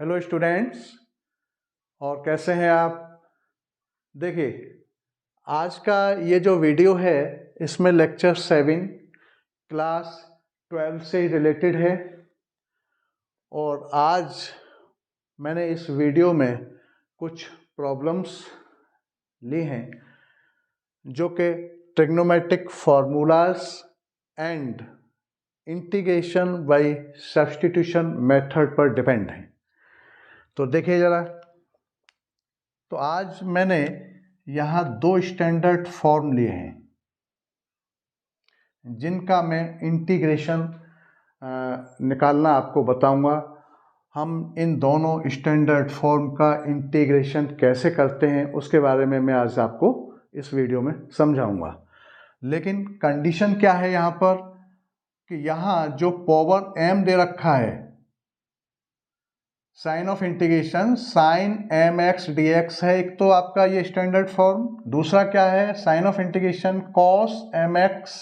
Hello students, और कैसे हैं आप। देखिए, आज का ये जो वीडियो है इसमें लेक्चर 7 क्लास 12 से रिलेटेड है। और आज मैंने इस वीडियो में कुछ प्रॉब्लम्स ली हैं जो कि trigonometric formulas and integration by substitution method पर डिपेंड हैं। तो देखिए ज़रा, तो आज मैंने यहाँ 2 स्टैंडर्ड फॉर्म लिए हैं जिनका मैं इंटीग्रेशन निकालना आपको बताऊंगा। हम इन दोनों स्टैंडर्ड फॉर्म का इंटीग्रेशन कैसे करते हैं उसके बारे में मैं आज आपको इस वीडियो में समझाऊंगा। लेकिन कंडीशन क्या है यहाँ पर कि यहाँ जो पावर m दे रखा है, sign of integration sine m x d x है एक तो आपका ये स्टैंडर्ड फॉर्म। दूसरा क्या है, sign of integration cos m x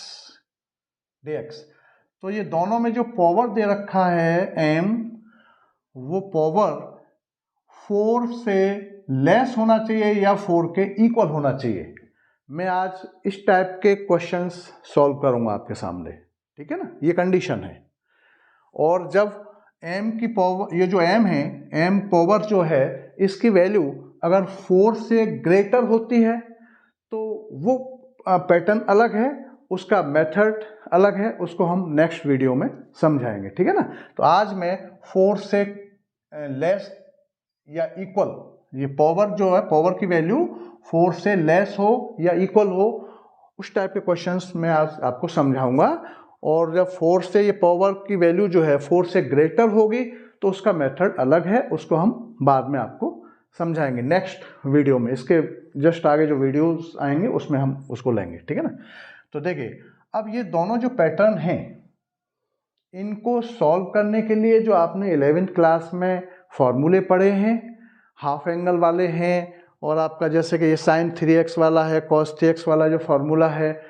d x. तो ये दोनों में जो पावर दे रखा है m, वो पावर 4 से लेस होना चाहिए या 4 के इक्वल होना चाहिए। मैं आज इस टाइप के क्वेश्चंस सॉल्व करूंगा आपके सामने, ठीक है ना। ये कंडीशन है। और जब m की पावर, ये जो m है, m पावर जो है इसकी वैल्यू अगर 4 से ग्रेटर होती है तो वो पैटर्न अलग है, उसका मेथड अलग है, उसको हम नेक्स्ट वीडियो में समझाएंगे, ठीक है ना। तो आज मैं 4 से लेस या इक्वल, ये पावर जो है, पावर की वैल्यू 4 से लेस हो या इक्वल हो, उस टाइप के क्वेश्चंस मैं आज आपको समझाऊंगा। और जब 4 से ये पावर की वैल्यू जो है 4 से ग्रेटर होगी तो उसका मेथड अलग है, उसको हम बाद में आपको समझाएंगे नेक्स्ट वीडियो में। इसके जस्ट आगे जो वीडियोस आएंगे उसमें हम उसको लेंगे, ठीक है ना। तो देखिए, अब ये दोनों जो पैटर्न हैं इनको सॉल्व करने के लिए जो आपने 11th क्लास में फॉर्मूले पढ़े हैं, हाफ एंगल वाले हैं, और आपका जैसे कि ये साइन 3x वाला है, कॉस 3x वाला जो फॉर्मूला है,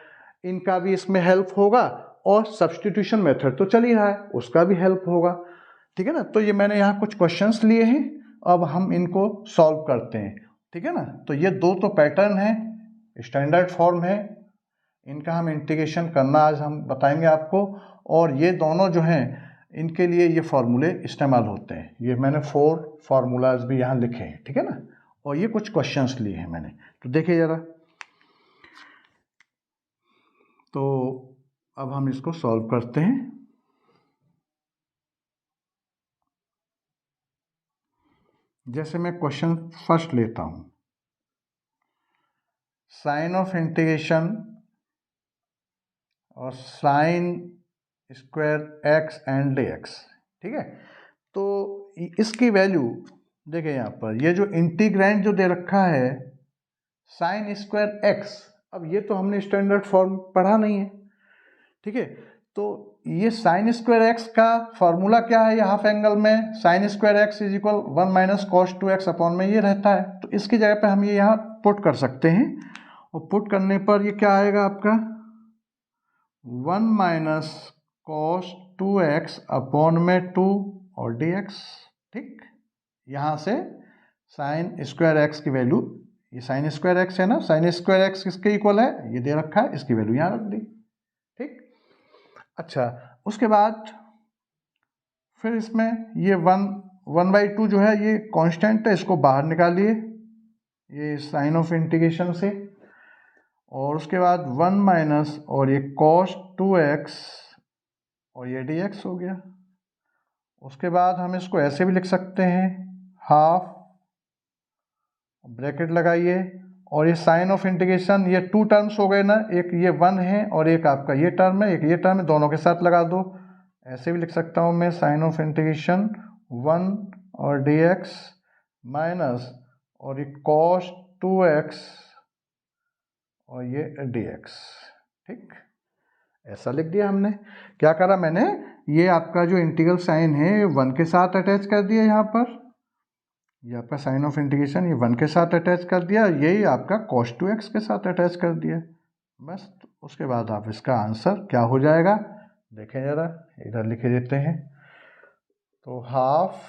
इनका भी इसमें हेल्प होगा। और सब्स्टिट्यूशन मेथड तो चल ही रहा है, उसका भी हेल्प होगा, ठीक है ना। तो ये मैंने यहाँ कुछ क्वेश्चंस लिए हैं, अब हम इनको सॉल्व करते हैं, ठीक है ना। तो ये दो तो पैटर्न है, स्टैंडर्ड फॉर्म है, इनका हम इंटीग्रेशन करना आज हम बताएंगे आपको। और ये दोनों जो हैं इनके लिए ये फार्मूले इस्तेमाल होते हैं। ये मैंने 4 फार्मूलाज भी यहाँ लिखे हैं, ठीक है ना। और ये कुछ क्वेश्चंस लिए हैं मैंने, तो देखिए ज़रा। तो अब हम इसको सॉल्व करते हैं। जैसे मैं क्वेश्चन फर्स्ट लेता हूँ, साइन ऑफ इंटीग्रेशन और sine square x and d x, ठीक है। तो इसकी वैल्यू देखिए यहाँ पर, ये जो इंटीग्रैंड जो दे रखा है साइन स्क्वायर एक्स, अब ये तो हमने स्टैंडर्ड फॉर्म पढ़ा नहीं है, ठीक है। तो ये साइन स्क्वायर एक्स का फॉर्मूला क्या है, ये हाफ एंगल में sine square x is equal 1 minus cos 2x upon में ये रहता है। तो इसकी जगह पे हम ये यहाँ पुट कर सकते हैं, और पुट करने पर ये क्या आएगा आपका 1 माइनस कॉस 2x अपॉन में 2 और dx, ठीक। यहाँ से साइन स्क्वायर एक्स की वैल्यू, ये साइन स्क्वायर एक्स है ना, साइन स्क्वायर एक्स किसके इक्वल है, ये दे रखा है, इसकी वैल्यू यहाँ रख दी, ठीक। अच्छा, उसके बाद फिर इसमें ये 1/2 जो है ये कांस्टेंट है, इसको बाहर निकालिए ये साइन ऑफ इंटीग्रेशन से। और उसके बाद 1 माइनस और ये cos 2x और ये dx हो गया। उसके बाद हम इसको ऐसे भी लिख सकते हैं, हाफ ब्रैकेट लगाइए, और ये साइन ऑफ इंटीग्रेशन, ये 2 टर्म्स हो गए ना, एक ये 1 है और एक आपका ये टर्म है, एक ये टर्म है, दोनों के साथ लगा दो। ऐसे भी लिख सकता हूँ मैं, साइन ऑफ इंटीग्रेशन 1 और dx माइनस और ये cos 2x और ये dx, ठीक। ऐसा लिख दिया हमने। क्या करा मैंने, ये आपका जो इंटीग्रल साइन है 1 के साथ अटैच कर दिया यहाँ पर, ये आपका साइन ऑफ इंटीग्रेशन ये 1 के साथ अटैच कर दिया, यही आपका cos 2x के साथ अटैच कर दिया, बस। तो उसके बाद आप इसका आंसर क्या हो जाएगा देखें ज़रा, इधर लिखे देते हैं। तो हाफ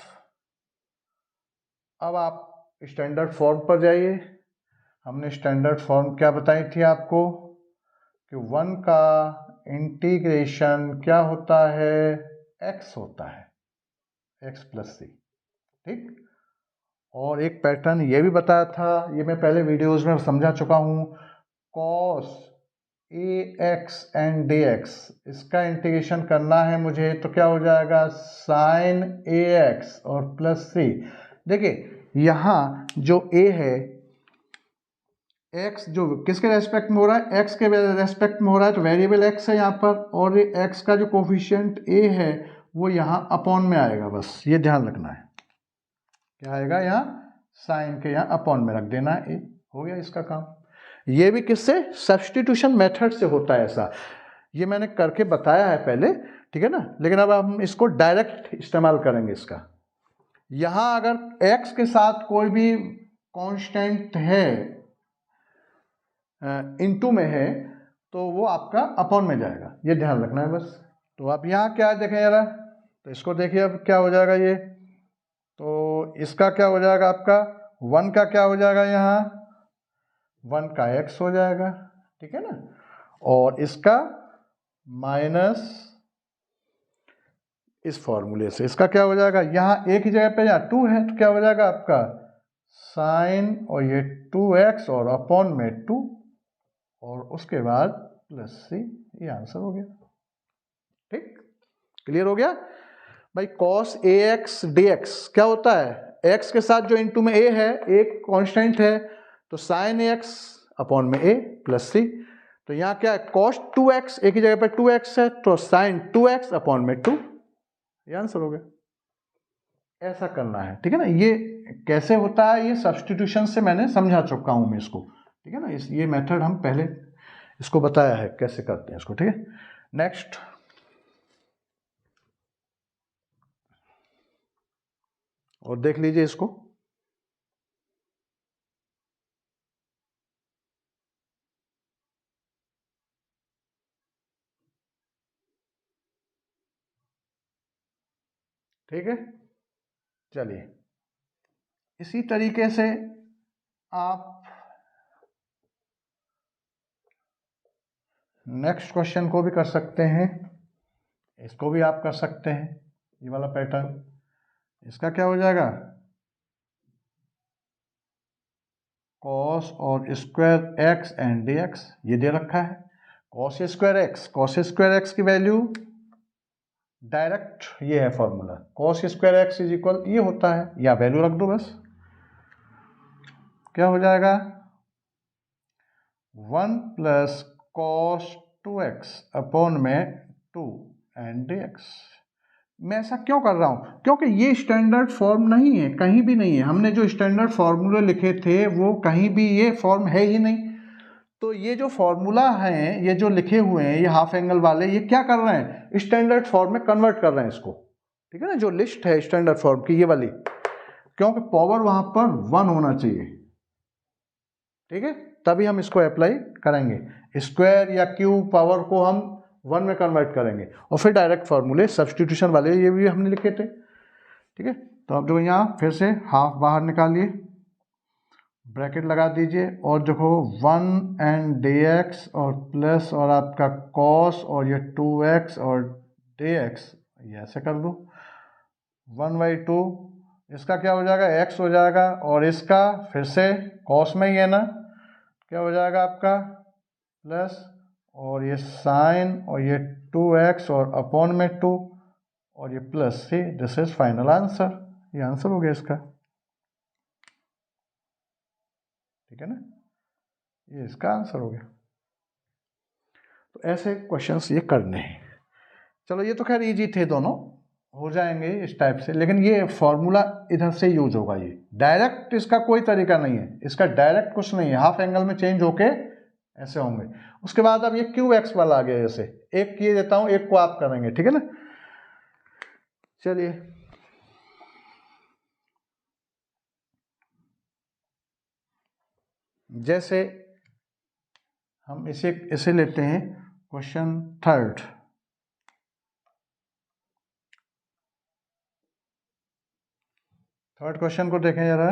अब आप स्टैंडर्ड फॉर्म पर जाइए। हमने स्टैंडर्ड फॉर्म क्या बताई थी आपको कि 1 का इंटीग्रेशन क्या होता है, x होता है, x प्लस सी। ठीक, और एक पैटर्न ये भी बताया था, ये मैं पहले वीडियोस में समझा चुका हूँ, cos ax एंड dx, इसका इंटीग्रेशन करना है मुझे तो क्या हो जाएगा sin ax और प्लस सी। देखिए यहाँ जो a है, x जो किसके रेस्पेक्ट में हो रहा है, x के रेस्पेक्ट में हो रहा है, तो वेरिएबल x है यहाँ पर, और ये x का जो कोफिशिएंट a है वो यहाँ अपॉन में आएगा, बस ये ध्यान रखना है। क्या आएगा यहाँ, साइन के यहाँ अपॉन में रख देना है, हो गया इसका काम। ये भी किससे, सब्स्टिट्यूशन मेथड से होता है ऐसा, ये मैंने करके बताया है पहले, ठीक है ना। लेकिन अब हम इसको डायरेक्ट इस्तेमाल करेंगे इसका। यहाँ अगर x के साथ कोई भी कांस्टेंट है, इनटू में है, तो वो आपका अपॉन में जाएगा, ये ध्यान रखना है बस। तो आप यहाँ क्या देखें जरा, तो इसको देखिए अब क्या हो जाएगा ये, तो इसका क्या हो जाएगा आपका 1 का क्या हो जाएगा यहाँ 1 का x हो जाएगा, ठीक है ना, और इसका माइनस इस फॉर्मूले से इसका क्या हो जाएगा, यहाँ एक ही जगह पे यहाँ 2 है तो क्या हो जाएगा आपका साइन और ये 2x और अपॉन में 2 और उसके बाद प्लस सी, ये आंसर हो गया। ठीक, क्लियर हो गया भाई। cos ax dx क्या होता है, x के साथ जो इनटू में a है, एक कांस्टेंट है, तो sin ax अपॉन में a प्लस सी। तो यहाँ क्या है cos 2x, एक ही जगह पे 2x है, तो sin 2x अपॉन में 2, ये आंसर हो गया। ऐसा करना है, ठीक है ना। ये कैसे होता है, ये सब्स्टिट्यूशन से मैंने समझा चुका हूं मैं इसको, ठीक है ना। ये मेथड हम पहले इसको बताया है कैसे करते हैं इसको, ठीक है। नेक्स्ट, और देख लीजिए इसको, ठीक है। चलिए इसी तरीके से आप नेक्स्ट क्वेश्चन को भी कर सकते हैं, इसको भी आप कर सकते हैं, ये वाला पैटर्न। इसका क्या हो जाएगा cos और स्क्वायर एक्स एंड dx, ये दे रखा है cos स्क्वायर एक्स की वैल्यू डायरेक्ट ये है formula, cos square x is equal ये होता है, या वैल्यू रख दो बस, क्या हो जाएगा 1 प्लस cos 2x अपॉन में 2 एंड dx। मैं ऐसा क्यों कर रहा हूं, क्योंकि ये स्टैंडर्ड फॉर्म नहीं है, कहीं भी नहीं है। हमने जो स्टैंडर्ड फॉर्मूले लिखे थे वो कहीं भी ये फॉर्म है ही नहीं। तो ये जो फॉर्मूला हैं, ये जो लिखे हुए हैं, ये हाफ एंगल वाले, ये क्या कर रहे हैं, स्टैंडर्ड फॉर्म में कन्वर्ट कर रहे हैं इसको, ठीक है ना। जो लिस्ट है स्टैंडर्ड फॉर्म की ये वाली, क्योंकि पावर वहां पर 1 होना चाहिए, ठीक है, तभी हम इसको अप्लाई करेंगे। स्क्वायर या क्यूब पावर को हम 1 में कन्वर्ट करेंगे, और फिर डायरेक्ट फॉर्मूले सब्स्टिट्यूशन वाले ये भी हमने लिखे थे, ठीक है। तो अब जो यहाँ फिर से हाफ बाहर निकालिए, ब्रैकेट लगा दीजिए, और देखो 1 एंड dx और प्लस और आपका cos और ये 2x और dx, ये ऐसे कर दो 1/2, इसका क्या हो जाएगा x हो जाएगा, और इसका फिर से cos में ही है ना, क्या हो जाएगा आपका प्लस, और ये साइन और ये 2x और अपॉन में 2 और ये plus C, this is final answer, ये आंसर हो गया इसका, ठीक है ना, ये इसका आंसर हो गया। तो ऐसे क्वेश्चंस ये करने हैं। चलो ये तो खैर इजी थे, दोनों हो जाएंगे इस टाइप से, लेकिन ये फॉर्मूला इधर से यूज होगा, ये डायरेक्ट इसका कोई तरीका नहीं है, इसका डायरेक्ट कुछ नहीं है, हाफ एंगल में चेंज होके ऐसे होंगे। उसके बाद अब ये क्यू एक्स वाला आ गया, जैसे एक किए देता हूं, एक को आप करेंगे, ठीक है ना। चलिए जैसे हम इसे लेते हैं क्वेश्चन थर्ड। थर्ड क्वेश्चन को देखें जरा,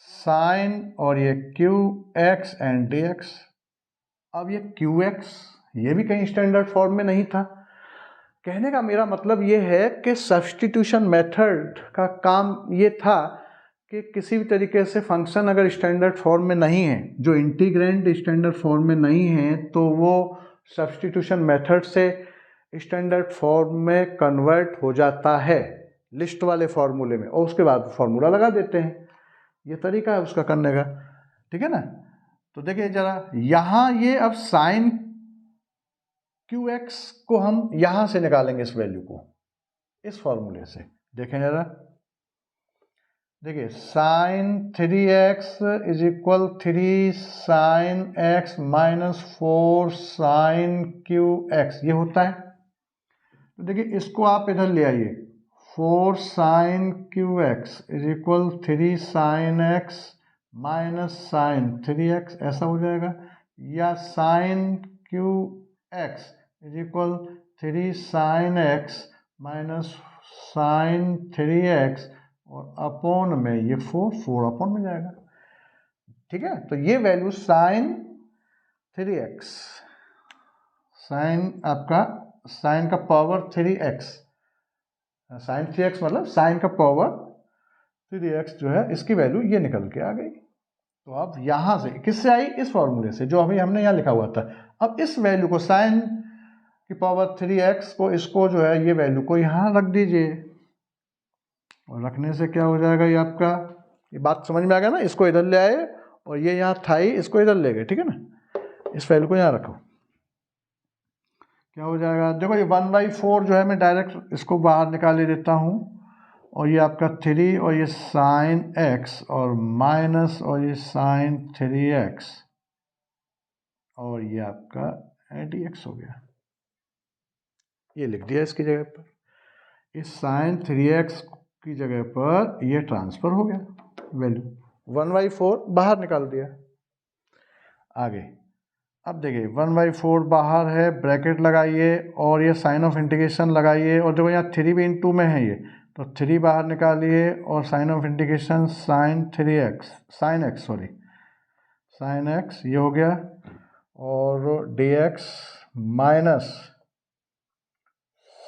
साइन और ये Q x and d x. अब ये क्यू एक्स ये भी कहीं स्टैंडर्ड फॉर्म में नहीं था। कहने का मेरा मतलब ये है कि सब्स्टिट्यूशन मेथड का काम ये था कि किसी भी तरीके से फंक्शन अगर स्टैंडर्ड फॉर्म में नहीं है, जो इंटीग्रेंड स्टैंडर्ड फॉर्म में नहीं है, तो वो सब्स्टिट्यूशन मेथड से स्टैंडर्ड फॉर्म में कन्वर्ट हो जाता है लिस्ट वाले फॉर्मूले में, और उसके बाद फॉर्मूला लगा देते हैं। ये तरीका है उसका करने का, ठीक है ना। तो देखिए जरा, यहाँ ये अब साइन क्यू एक्स को हम यहां से निकालेंगे, इस वैल्यू को इस फॉर्मूले से। देखें जरा, देखिए sine 3x is equal 3 sine x minus 4 sine cube x, ये होता है। तो देखिए इसको आप इधर ले आइए, 4 sine cube x is equal 3 sine x minus sine 3x, ऐसा हो जाएगा। या sine cube x is equal 3 sine x minus sine 3x, और अपॉन में ये 4 अपॉन में जाएगा, ठीक है। तो ये वैल्यू साइन 3x, साइन आपका साइन का पावर 3x, साइन 3x मतलब साइन का पावर 3x जो है, इसकी वैल्यू ये निकल के आ गई। तो अब यहां से किससे आई, इस फॉर्मूले से जो अभी हमने यहाँ लिखा हुआ था। अब इस वैल्यू को साइन की पावर 3x को, इसको जो है ये वैल्यू को यहाँ रख दीजिए, और रखने से क्या हो जाएगा, ये आपका, ये बात समझ में आ गया ना। इसको इधर ले आए और ये यहाँ था ही, इसको इधर ले गए, ठीक है ना। इस वैल्यू को यहाँ रखो, क्या हो जाएगा, देखो ये 1/4 जो है, मैं डायरेक्ट इसको बाहर निकाल देता हूँ, और ये आपका 3 और ये साइन x और माइनस और ये साइन 3x, और ये आपका dx हो गया। ये लिख दिया इसकी जगह पर, इस साइन 3x की जगह पर ये ट्रांसफर हो गया, वैल्यू 1/4 बाहर निकाल दिया। आगे अब देखिए 1/4 बाहर है, ब्रैकेट लगाइए और ये साइन ऑफ इंटीग्रेशन लगाइए, और देखो यहाँ 3 भी इनटू में है, ये तो 3 बाहर निकालिए, और sign of integration sine 3x sine x sorry sine x, ये हो गया, और dx माइनस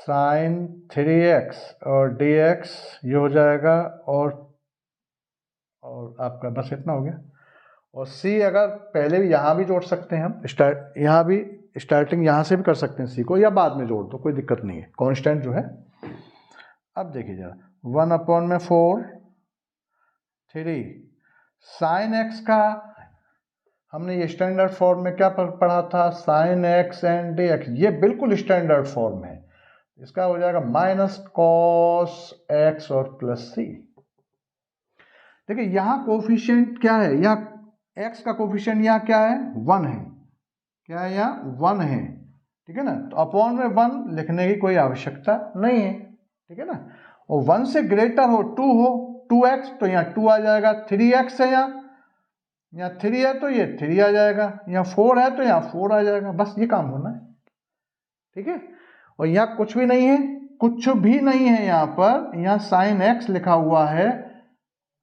साइन 3x और dx ये हो जाएगा, और आपका बस इतना हो गया। और c अगर पहले भी यहाँ भी जोड़ सकते हैं हम, यहाँ भी स्टार्टिंग यहाँ से भी कर सकते हैं c को, या बाद में जोड़ दो, कोई दिक्कत नहीं है, कांस्टेंट जो है। अब देखिए जरा, 1/4 3 साइन x का हमने ये स्टैंडर्ड फॉर्म में क्या पढ़ा था, साइन x एंड dx, ये बिल्कुल स्टैंडर्ड फॉर्म है। इसका हो जाएगा माइनस कॉस x और प्लस c। देखिए यहाँ कोफिशिएंट क्या है, यहाँ x का कोफिशिएंट यहाँ क्या है, 1 है, क्या है यहाँ 1 है, ठीक है ना। तो अपॉन में 1 लिखने की कोई आवश्यकता नहीं है, ठीक है ना। और 1 से ग्रेटर हो 2 हो, 2x तो यहाँ 2 आ जाएगा, 3x है यहाँ 3 है तो ये 3 आ जाएगा, यहाँ 4 है तो यहाँ 4 आ जाएगा, बस ये काम होना है, ठीक है। और यहाँ कुछ भी नहीं है, कुछ भी नहीं है यहाँ पर, यहाँ साइन x लिखा हुआ है,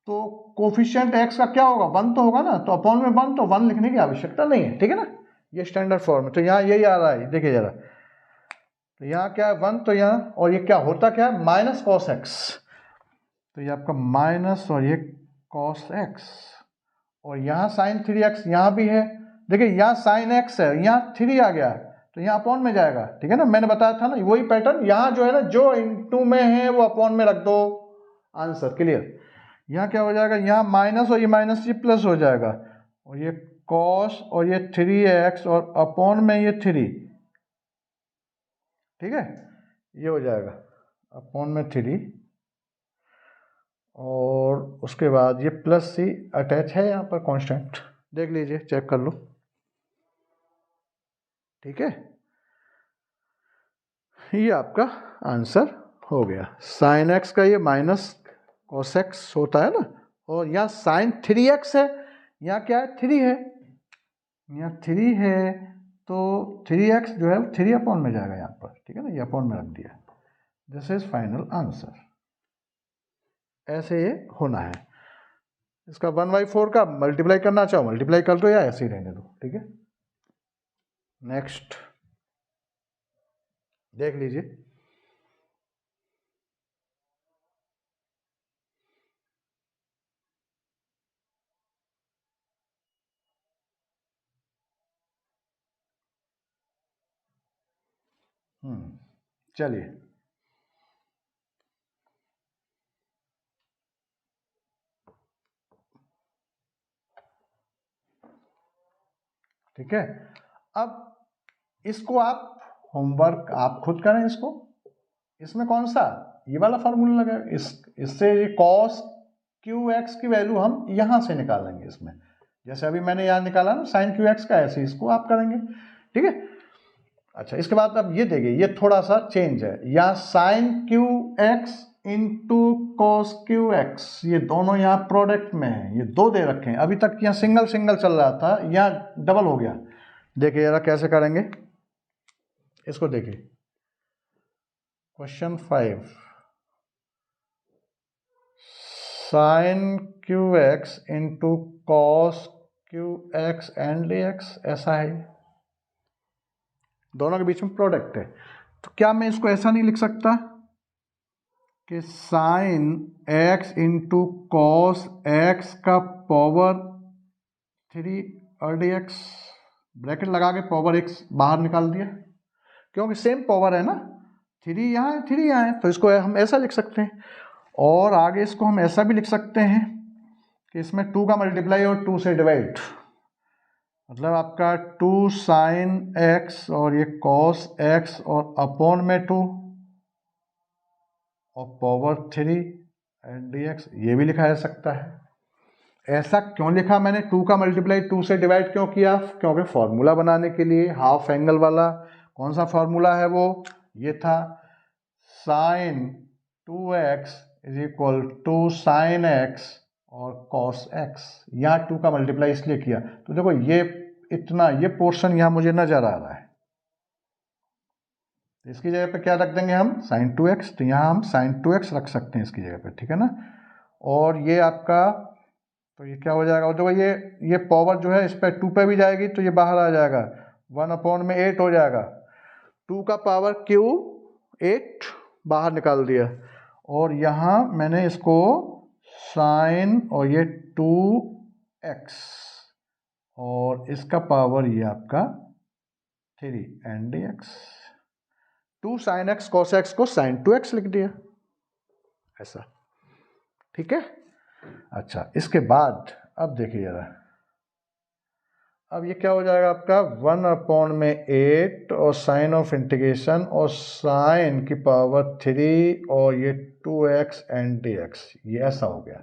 तो कोफिशिएंट x का क्या होगा, 1 तो होगा ना, तो अपॉन में 1, तो 1 लिखने की आवश्यकता नहीं है, ठीक है ना। ये स्टैंडर्ड फॉर्म है, तो यहाँ यही आ रहा है, देखिए जरा, तो यहाँ क्या है 1, तो यहाँ, और ये क्या होता क्या है, माइनस कॉस x, तो ये आपका माइनस और ये कॉस x, और यहाँ साइन 3x यहाँ भी है, देखिए यहाँ साइन x है, यहाँ 3 आ गया, तो यहाँ अपॉन में जाएगा, ठीक है ना। मैंने बताया था ना वही पैटर्न, यहाँ जो है ना, जो इनटू में है वो अपॉन में रख दो, आंसर क्लियर। यहाँ क्या हो जाएगा, यहाँ माइनस और ये माइनस ये प्लस हो जाएगा, और ये कॉस और ये 3x और अपॉन में ये 3, ठीक है, ये हो जाएगा अपॉन में 3, और उसके बाद ये प्लस सी अटैच है यहाँ पर कांस्टेंट, देख लीजिए, चेक कर लो, ठीक है। ये आपका आंसर हो गया। साइन एक्स का ये माइनस कॉस एक्स होता है ना, और यहाँ साइन 3x है, यहाँ क्या है 3 है, यहाँ 3 है, तो 3x जो है 3 अपॉन में जाएगा यहाँ पर, ठीक है ना, ये अपॉन में रख दिया। This is final answer. ऐसे ये होना है। इसका 1/4 का मल्टीप्लाई करना चाहो मल्टीप्लाई कर दो या ऐसे ही रहने दो, ठीक है। नेक्स्ट देख लीजिए, चलिए ठीक है। अब इसको आप होमवर्क आप खुद करें इसको। इसमें कौन सा ये वाला फॉर्मूला लगा, इससे ये कॉस क्यू एक्स की वैल्यू हम यहां से निकालेंगे इसमें, जैसे अभी मैंने यहाँ निकाला ना साइन क्यू एक्स का, ऐसे इसको आप करेंगे, ठीक है। अच्छा, इसके बाद अब ये देखिए, ये थोड़ा सा चेंज है, यहाँ sine cube x into cos cube x, ये दोनों यहाँ प्रोडक्ट में है, ये दो दे रखे हैं। अभी तक यहाँ सिंगल सिंगल चल रहा था, यहाँ डबल हो गया। देखिए जरा कैसे करेंगे इसको, देखिए question 5, sine cube x into cos cube x and d x, ऐसा है, दोनों के बीच में प्रोडक्ट है। तो क्या मैं इसको ऐसा नहीं लिख सकता कि sine x into cos x का पावर 3 और डी एक्स, ब्रैकेट लगा के पावर एक्स बाहर निकाल दिया, क्योंकि सेम पावर है ना, 3 यहाँ है 3 यहाँ है, तो इसको हम ऐसा लिख सकते हैं। और आगे इसको हम ऐसा भी लिख सकते हैं कि इसमें 2 का मल्टीप्लाई और 2 से डिवाइड, मतलब आपका 2 साइन एक्स और ये कॉस एक्स और अपॉन में 2 और पावर 3 एंड डी एक्स, ये भी लिखा जा सकता है। ऐसा क्यों लिखा मैंने, 2 का मल्टीप्लाई 2 से डिवाइड क्यों किया, क्योंकि फॉर्मूला बनाने के लिए हाफ एंगल वाला कौन सा फॉर्मूला है, वो ये था, sine 2x is equal to sine x और कॉस एक्स। यहाँ 2 का मल्टीप्लाई इसलिए किया, तो देखो ये इतना ये पोर्शन यहाँ मुझे नजर आ रहा है, तो इसकी जगह पे क्या रख देंगे हम, साइन 2x, तो यहाँ हम साइन 2x रख सकते हैं इसकी जगह पे, ठीक है ना। और ये आपका, तो ये क्या हो जाएगा, देखो ये पावर जो है इस पर 2 पे भी जाएगी तो ये बाहर आ जाएगा, 1/8 हो जाएगा, 2 का पावर क्यू 8 बाहर निकाल दिया, और यहाँ मैंने इसको साइन और ये 2x और इसका पावर ये आपका 3 and d x, 2 sine x cos x को साइन 2x लिख दिया, ऐसा, ठीक है। अच्छा, इसके बाद अब देखिए जरा, अब ये क्या हो जाएगा आपका 1/8 और साइन ऑफ इंटीग्रेशन और साइन की पावर 3 और ये 2x एंड dx, ये ऐसा हो गया।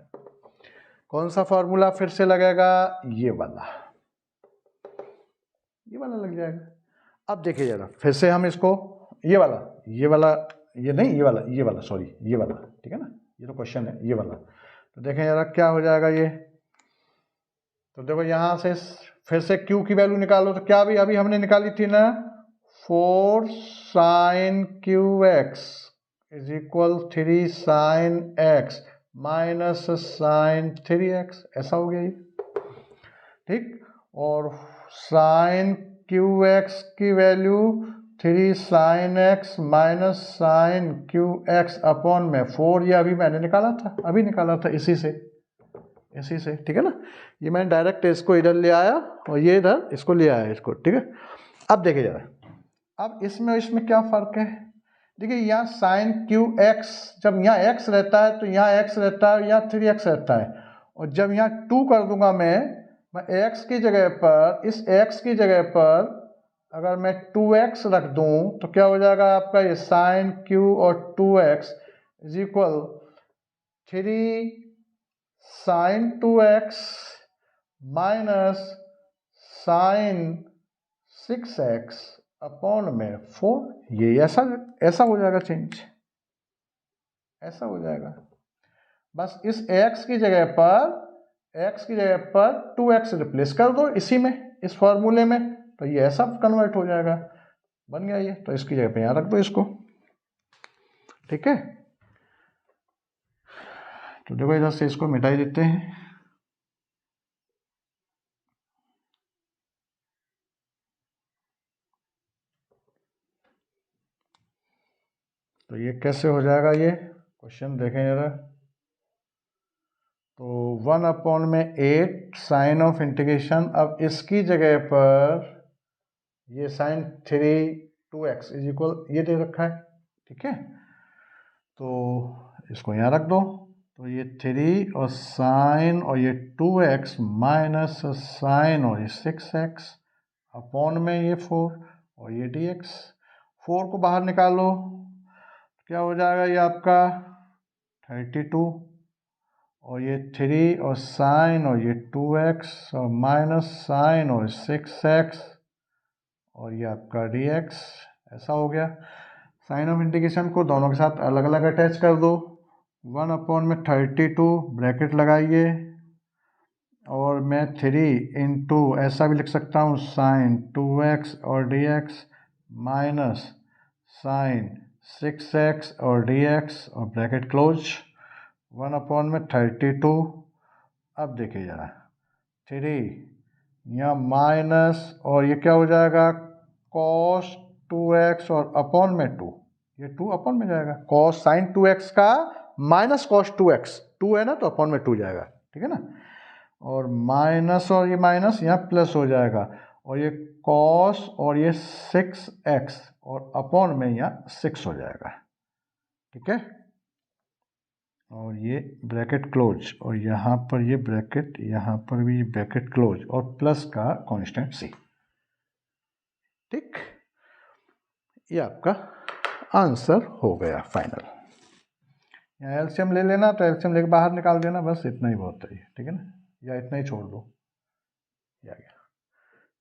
कौन सा फॉर्मूला फिर से लगेगा, ये वाला लग जाएगा। अब देखिए जरा फिर से हम इसको ये वाला सॉरी ये वाला, ठीक है ना, ये तो क्वेश्चन है ये वाला, तो देखें जरा क्या हो जाएगा ये। तो देखो यहाँ से फिर से q की वैल्यू निकालो, तो क्या अभी हमने निकाली थी ना, 4 sine cube x is equal 3 sine x minus sine 3x, ऐसा हो गया ये, ठीक। और साइन क्यू एक्स की value 3 sine x minus sine cube x upon में 4, ये अभी मैंने निकाला था इसी से, ठीक है ना। ये मैंने डायरेक्ट इसको इधर ले आया और ये इधर इसको ले आया इसको, ठीक है। अब देखिए जरा, अब इसमें क्या फ़र्क है, देखिए यहाँ साइन क्यू एक्स, जब यहाँ x रहता है तो यहाँ x रहता है, यहाँ 3x रहता है, और जब यहाँ 2 कर दूंगा मैं x की जगह पर, इस x की जगह पर अगर मैं 2x रख दूं तो क्या हो जाएगा आपका, ये साइन q और 2x is equal 3 sine 2x minus sine 6x upon में 4, ये ऐसा हो जाएगा चेंज, ऐसा हो जाएगा। बस इस x की जगह पर 2x रिप्लेस कर दो इसी में, इस फॉर्मूले में, तो ये ऐसा कन्वर्ट हो जाएगा, बन गया ये। तो इसकी जगह पे यहाँ रख दो इसको, ठीक है। तो देखो इधर से इसको मिटा ही देते हैं। तो ये कैसे हो जाएगा, ये क्वेश्चन देखें जरा। तो 1/8 साइन ऑफ इंटीग्रेशन, अब इसकी जगह पर ये साइन 3 2x इज इक्वल ये दे रखा है, ठीक है। तो इसको यहाँ रख दो, तो ये 3 और साइन और ये 2x माइनस साइन और ये 6x अपॉन में ये 4 और ये dx। 4 को बाहर निकालो, क्या हो जाएगा ये आपका 32 और ये 3 और साइन और ये 2x और माइनस साइन और 6x और ये आपका dx। ऐसा हो गया। साइन ऑफ इंटीग्रेशन को दोनों के साथ अलग अलग अटैच कर दो। 1/32 ब्रैकेट लगाइए और मैं 3 इंटू ऐसा भी लिख सकता हूँ साइन 2x और dx माइनस साइन 6x और dx और ब्रैकेट क्लोज। 1/32। अब देखिए जरा 3 यहाँ माइनस और ये क्या हो जाएगा cos 2x और अपॉन में 2, ये 2 अपॉन में जाएगा। cos साइन 2x का माइनस cos 2x, 2 है ना तो अपॉन में 2 जाएगा, ठीक है ना। और माइनस और ये माइनस यहाँ प्लस हो जाएगा और ये cos और ये 6x और अपॉन में यहाँ 6 हो जाएगा, ठीक है। और ये ब्रैकेट क्लोज और यहाँ पर ये ब्रैकेट, यहाँ पर भी ब्रैकेट क्लोज और प्लस का कांस्टेंट c, ठीक। ये आपका आंसर हो गया फाइनल। यहाँ एलसीएम ले लेना, तो एलसीएम लेके बाहर निकाल देना, बस इतना ही बहुत है, ठीक है ना, या इतना ही छोड़ दो, ये आ गया,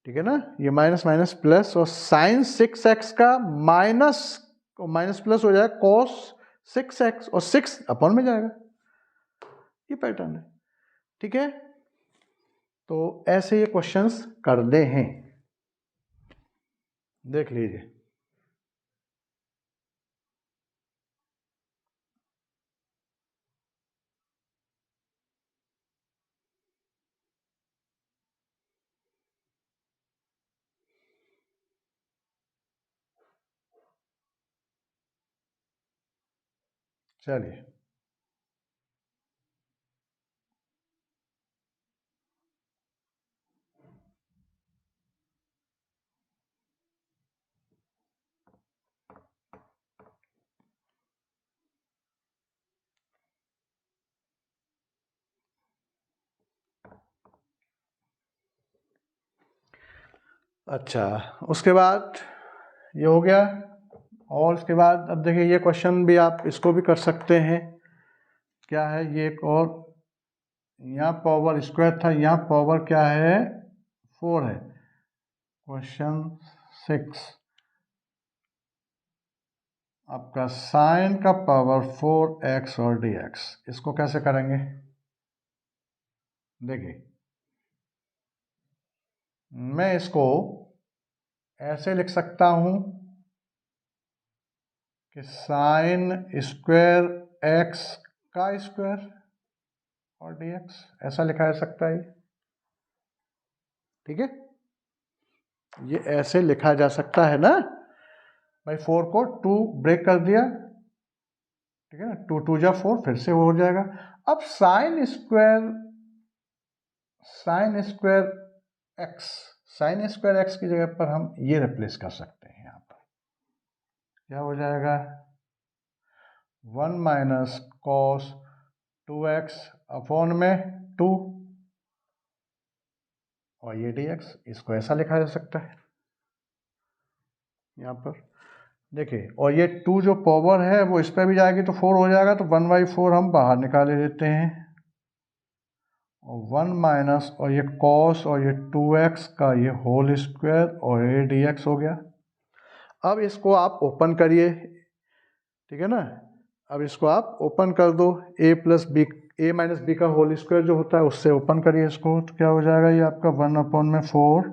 ठीक है ना। ये माइनस माइनस प्लस और साइन 6x का माइनस माइनस प्लस हो जाएगा cos 6x और 6 अपॉन में जाएगा, ये पैटर्न है, ठीक है। तो ऐसे ये क्वेश्चंस कर दे हैं, देख लीजिए। चलिए अच्छा, उसके बाद ये हो गया। और उसके बाद अब देखिए ये क्वेश्चन भी आप इसको भी कर सकते हैं। क्या है ये, एक और यहाँ पावर स्क्वायर था, यहाँ पावर क्या है 4 है। क्वेश्चन 6 आपका साइन का पावर 4x और dx, इसको कैसे करेंगे देखिए। मैं इसको ऐसे लिख सकता हूँ कि साइन स्क्वायर x का स्क्वायर और dx, ऐसा लिखा जा सकता है, ठीक है। ये ऐसे लिखा जा सकता है ना भाई। 4 को 2 ब्रेक कर दिया, ठीक है ना, 2 2 जा 4, फिर से वो हो जाएगा। अब साइन स्क्वायर एक्स की जगह पर हम ये रिप्लेस कर सकते हैं। यहाँ पर क्या हो जाएगा 1 माइनस कॉस 2x अपॉन में 2 और ये dx, इसको ऐसा लिखा जा सकता है यहाँ पर देखिए। और ये 2 जो पावर है वो इस पर भी जाएगी तो 4 हो जाएगा, तो 1/4 हम बाहर निकाले देते हैं और 1 माइनस और ये कॉस और ये 2x का ये होल स्क्वायर और ये dx हो गया। अब इसको आप ओपन करिए, ठीक है ना। अब इसको आप ओपन कर दो, a माइनस बी का होल स्क्वायर जो होता है उससे ओपन करिए इसको, तो क्या हो जाएगा ये आपका 1/4,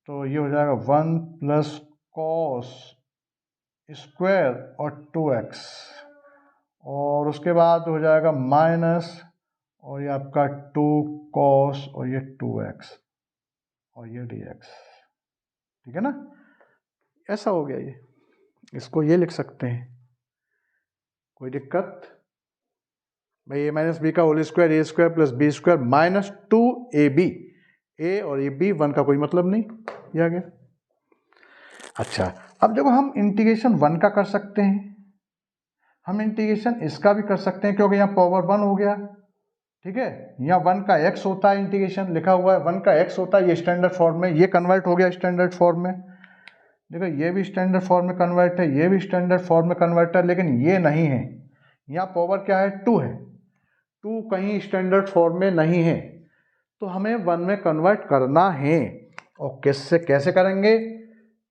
तो ये हो जाएगा 1 प्लस कॉस स्क्वायर और 2x और उसके बाद हो जाएगा माइनस, और ये आपका 2 cos और ये 2x और ये dx, ठीक है ना। ऐसा हो गया ये, इसको ये लिख सकते हैं, कोई दिक्कत भाई। ए माइनस बी का whole square a square plus b square minus 2ab, a और ए बी 1 का कोई मतलब नहीं, ये आ गया। अच्छा, अब देखो हम इंटीग्रेशन 1 का कर सकते हैं, हम इंटीग्रेशन इसका भी कर सकते हैं, क्योंकि यहाँ पावर 1 हो गया, ठीक है। यहाँ 1 का x होता है, इंटीग्रेशन लिखा हुआ है 1 का x होता है, ये स्टैंडर्ड फॉर्म में, ये कन्वर्ट हो गया स्टैंडर्ड फॉर्म में। देखो ये भी स्टैंडर्ड फॉर्म में कन्वर्ट है, ये भी स्टैंडर्ड फॉर्म में कन्वर्ट है, लेकिन ये नहीं है। यहाँ पावर क्या है, 2 है, 2 कहीं स्टैंडर्ड फॉर्म में नहीं है, तो हमें 1 में कन्वर्ट करना है। और किससे, कैसे करेंगे?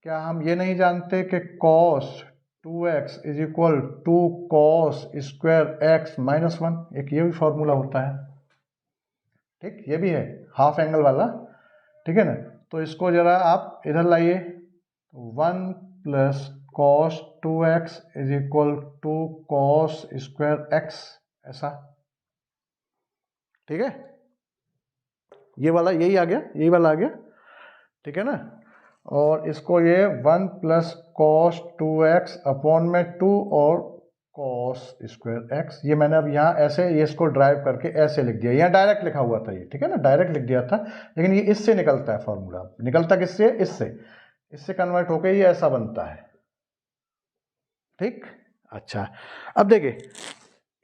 क्या हम ये नहीं जानते कि cos 2x is equal 2 cos square x minus 1, एक ये भी फॉर्मूला होता है, ठीक, ये भी है हाफ एंगल वाला, ठीक है ना। तो इसको जरा आप इधर लाइए, 1 plus cos 2x is equal 2 cos square x, ऐसा, ठीक है। ये वाला यही आ गया, यही वाला आ गया, ठीक है ना। और इसको ये 1 प्लस cos 2x अपॉन में 2 और cos स्क्वायर x, ये मैंने अब यहाँ ऐसे ये इसको ड्राइव करके ऐसे लिख दिया, यहाँ डायरेक्ट लिखा हुआ था ये, ठीक है ना, डायरेक्ट लिख दिया था, लेकिन ये इससे निकलता है फॉर्मूला, निकलता किससे, इससे कन्वर्ट होके ये ऐसा बनता है, ठीक। अच्छा, अब देखिए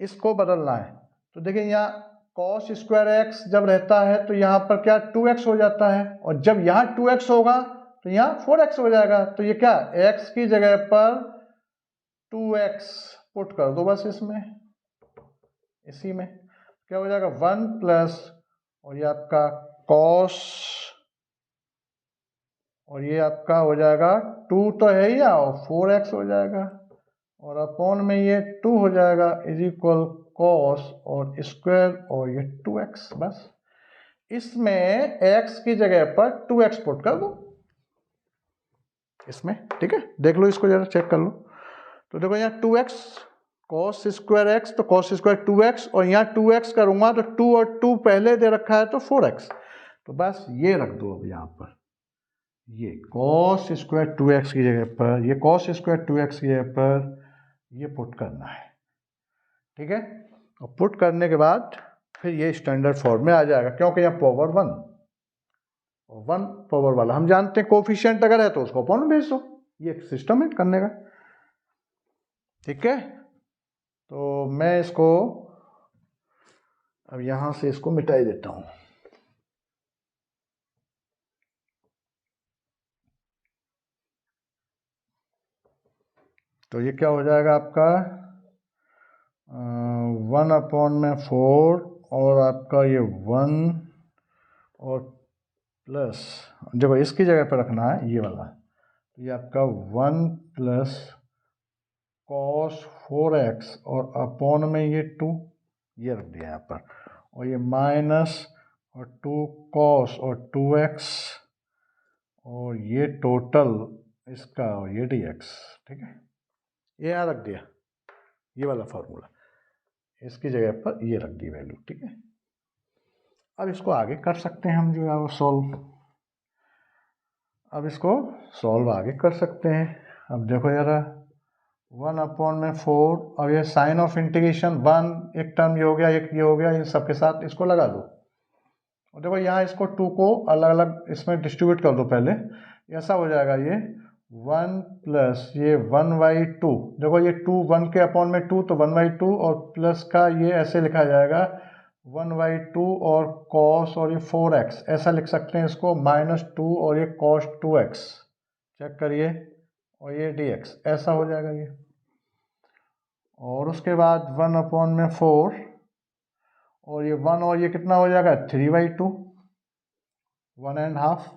इसको बदलना है, तो देखिए यहाँ cos स्क्वायर x जब रहता है तो यहाँ पर क्या 2x हो जाता है, और जब यहाँ 2x होगा तो यहाँ 4x हो जाएगा, तो ये क्या, x की जगह पर 2x पुट कर दो बस इसमें, इसी में क्या हो जाएगा 1 प्लस, और ये आपका cos, और ये आपका हो जाएगा 2 तो है ही, और 4x हो जाएगा, और अपॉन में ये 2 हो जाएगा इज इक्वल cos और स्क्वायर और ये 2x, बस इसमें x की जगह पर 2x पुट कर दो इसमें, ठीक है। देख लो इसको जरा चेक कर लो, तो देखो यहाँ 2x cos स्क्वायर x, तो cos स्क्वायर 2x, और यहाँ 2x करूंगा तो 2 और 2 पहले दे रखा है तो 4x, तो बस ये रख दो अब यहाँ पर, ये cos स्क्वायर 2x की जगह पर, ये cos स्क्वायर 2x की जगह पर ये पुट करना है, ठीक है। और पुट करने के बाद फिर ये स्टैंडर्ड फॉर्म में आ जाएगा, क्योंकि यहाँ पावर 1 और 1 पावर वाला हम जानते हैं, कोफिशिएंट अगर है तो उसको अपॉन में भेज दो, ये एक सिस्टम है करने का, ठीक है। तो मैं इसको अब यहां से इसको मिटाई देता हूं, तो ये क्या हो जाएगा आपका 1 अपॉन में 4, और आपका ये 1 और प्लस, देखो इसकी जगह पर रखना है ये वाला, तो ये आपका 1 प्लस cos 4x और अपॉन में ये 2, ये रख दिया यहाँ पर, और ये माइनस और 2 cos और 2x और ये टोटल इसका और ये dx, ठीक है, ये यहाँ रख दिया, ये वाला फॉर्मूला, इसकी जगह पर ये रख दी वैल्यू, ठीक है। अब इसको आगे कर सकते हैं हम जो है वो सॉल्व, अब इसको सॉल्व आगे कर सकते हैं। अब देखो यार 1 अपॉन में 4, अब ये साइन ऑफ इंटीग्रेशन 1 एक टर्म ये हो गया, एक ये हो गया, इन सबके साथ इसको लगा दो, और देखो यहाँ इसको 2 को अलग अलग इसमें डिस्ट्रीब्यूट कर दो पहले, ऐसा हो जाएगा ये 1 प्लस ये 1/2, देखो ये 2 1 के अपॉन में 2 तो 1/2, और प्लस का ये ऐसे लिखा जाएगा 1/2 और cos और ये 4x, ऐसा लिख सकते हैं इसको, -2 और ये cos 2x, चेक करिए, और ये dx, ऐसा हो जाएगा ये। और उसके बाद 1 अपॉन में 4, और ये 1 और ये कितना हो जाएगा 3/2, 1.5,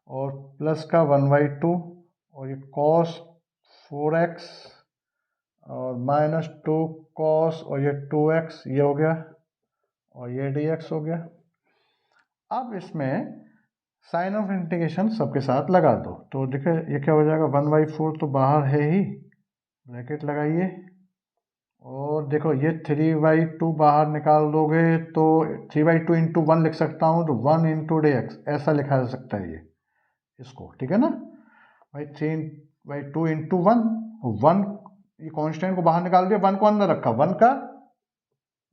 और प्लस का 1/2, और ये cos 4x और -2 cos और ये 2x, ये हो गया, और ये dx हो गया। अब इसमें साइन ऑफ इंटीग्रेशन सबके साथ लगा दो, तो देखिए ये क्या हो जाएगा 1/4 तो बाहर है ही, ब्रैकेट लगाइए, और देखो ये 3/2 बाहर निकाल दोगे तो 3/2 इंटू 1 लिख सकता हूँ, तो 1 इंटू dx ऐसा लिखा जा सकता है ये इसको, ठीक है ना भाई। 3/2 इंटू 1, ये कांस्टेंट को बाहर निकाल दिया, 1 को अंदर रखा, 1 का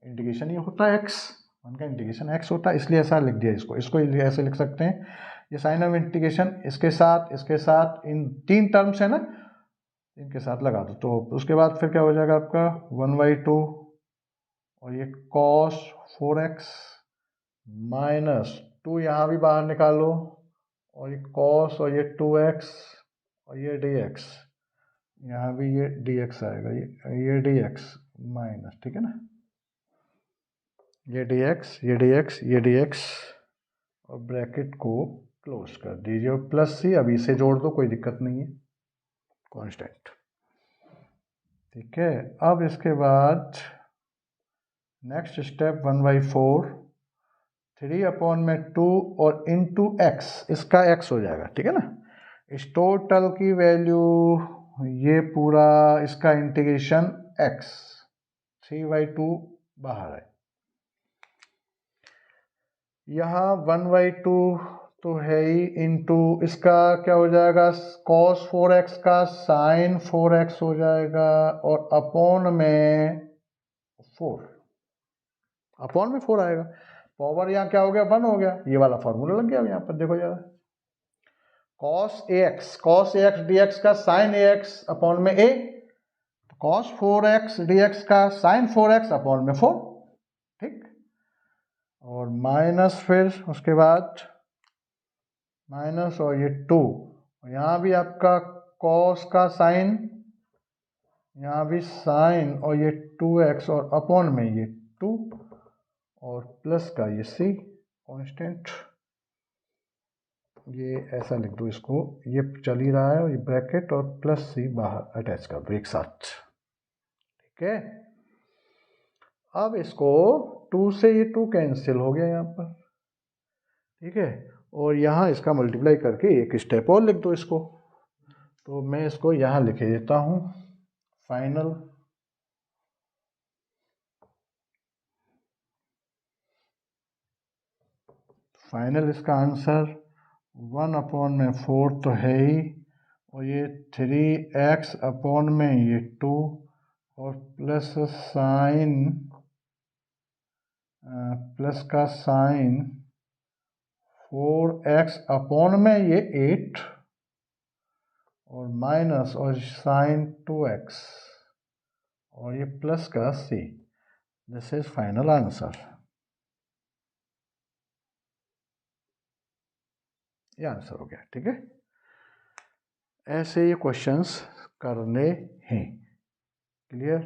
इंटीग्रेशन ये होता है x, 1 का इंटीग्रेशन x होता है, इसलिए ऐसा लिख दिया इसको। इसको ऐसे लिख सकते हैं, ये साइन ऑफ इंटीग्रेशन इसके साथ इन 3 टर्म्स है ना, इनके साथ लगा दो। तो उसके बाद फिर क्या हो जाएगा आपका 1/2 और ये cos 4x माइनस 2 यहाँ भी बाहर निकालो, और ये cos और ये 2x और ये dx, यहाँ भी ये dx आएगा, ये dx माइनस, ठीक है ना, ये dx ये dx ये dx, और ब्रैकेट को क्लोज कर दीजिए और प्लस सी, अभी इसे जोड़ दो, कोई दिक्कत नहीं है, कांस्टेंट, ठीक है। अब इसके बाद नेक्स्ट स्टेप 1/4, 3/2 और इंटू x, इसका x हो जाएगा, ठीक है ना। इस टोटल की वैल्यू, ये पूरा इसका इंटीग्रेशन x, 3/2 बाहर है, यहाँ 1/2 तो है ही, इंटू इसका क्या हो जाएगा, cos 4x का sin 4x हो जाएगा, और अपॉन में 4 आएगा, पावर यहाँ क्या हो गया, 1 हो गया, ये वाला फॉर्मूला लग गया। अब यहाँ पर देखो जरा, cos ax dx का sin ax अपॉन में a, cos 4x dx का sin 4x अपॉन में 4, ठीक, और माइनस, फिर उसके बाद माइनस और ये 2, यहाँ भी आपका cos का साइन, यहाँ भी साइन, और ये 2x और अपॉन में ये 2, और प्लस का ये c कांस्टेंट, ये ऐसा लिख दो इसको, ये चल ही रहा है, और ये ब्रैकेट और प्लस c बाहर अटैच कर दो एक साथ, ठीक है। अब इसको 2 से ये 2 कैंसिल हो गया यहाँ पर, ठीक है, और यहाँ इसका मल्टीप्लाई करके एक स्टेप और लिख दो इसको, तो मैं इसको यहाँ लिख देता हूँ, फाइनल इसका आंसर 1/4 तो है ही, और ये 3x अपॉन में ये 2, और प्लस साइन, प्लस का साइन 4x अपॉन में ये 8, और माइनस और साइन 2x, और ये प्लस का c, this is final answer, ये आंसर हो गया, ठीक है। ऐसे ये क्वेश्चंस करने हैं, क्लियर।